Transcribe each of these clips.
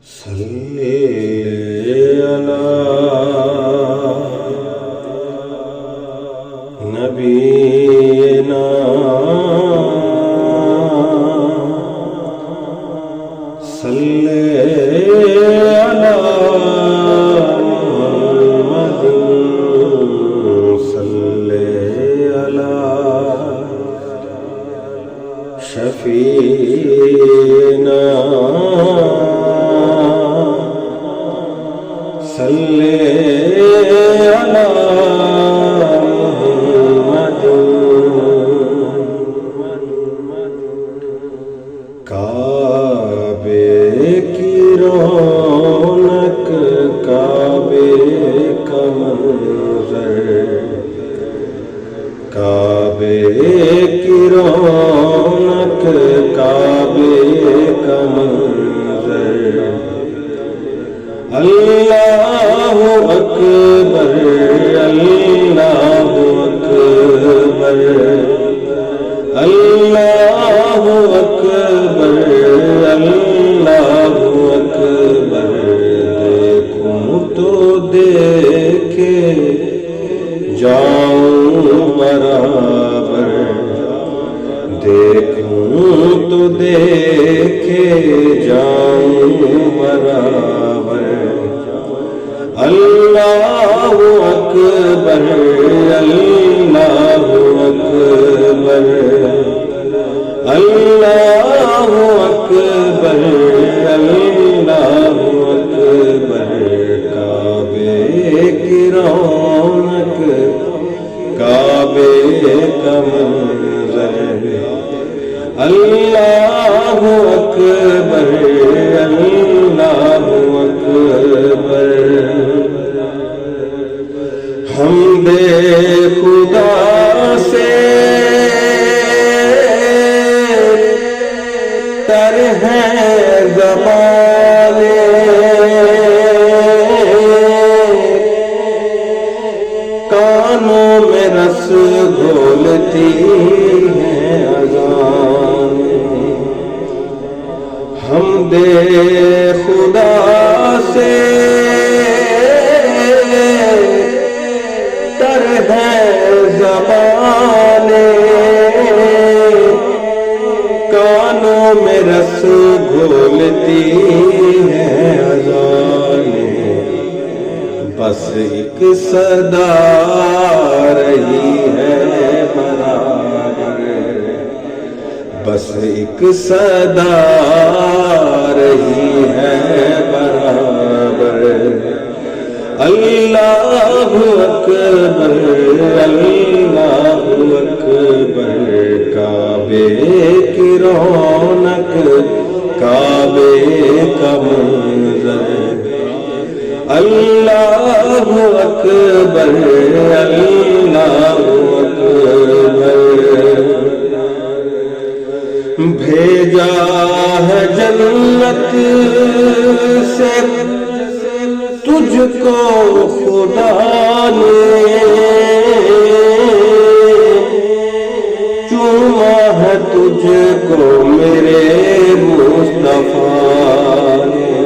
صلی علی نبینا صلی علی محمد صلی علی شفیعنا صلی علی محمد کعبے کی رونق کعبے کا منظر کعبے کی رونق کعبے کا منظر اللہ اکبر اللہ اکبر اللہ اکبر اللہ اکبر دیکھوں تو دیکھے جاؤں برابر دیکھوں تو دیکھے جاؤں برابر اللہ اکبر اللہ اکبر اللہ اکبر اللہ اکبر کعبے کی رونق کعبے کا منظر اللہ اکبر اللہ اکبر ہم بے خدا سے تر ہیں زبانیں کانوں میں رس گھولتی ہیں اذانیں ہم بے خدا سے تر ہیں زبانیں کانوں میں رس گھولتی ہیں اذانیں بس ایک صدا رہی ہے برابر بس ایک صدا رہی ہے برابر اللہ اکبر اللہ اکبر کعبے کی رونق کعبے کا منظر اللہ اکبر اللہ اکبر بھیجا ہے جنت سے تجھ کو خدا نے چوما ہے تجھ کو میرے مصطفیٰ نے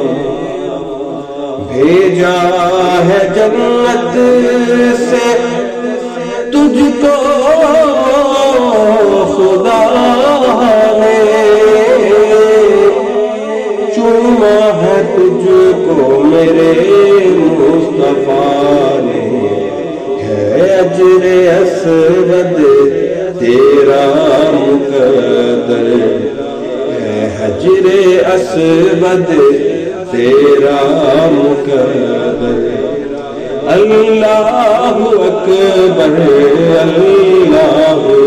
بھیجا ہے جنت سے تجھ کو خدا نے چوما ہے تجھ کو میرے مصطفیٰ نے ہے اجر اسود تیرا مقدر ہے حجر اسود تیرا مقدر اللہ اکبر اللہ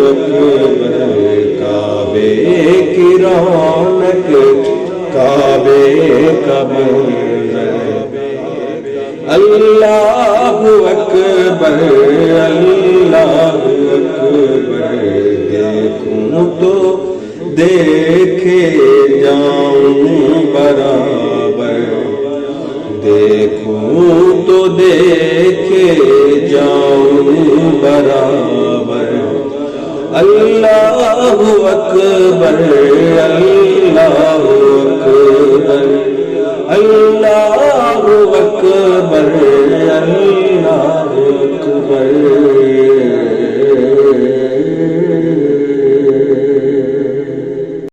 اکبر کعبے کی رونق کعبے کا منظر اللہ اکبر اللہ اکبر دیکھوں تو دیکھے جاؤں برابر دیکھوں تو دیکھے جاؤں برابر اللہ اکبر اللہ اکبر اللہ اکبر اللہ اکبر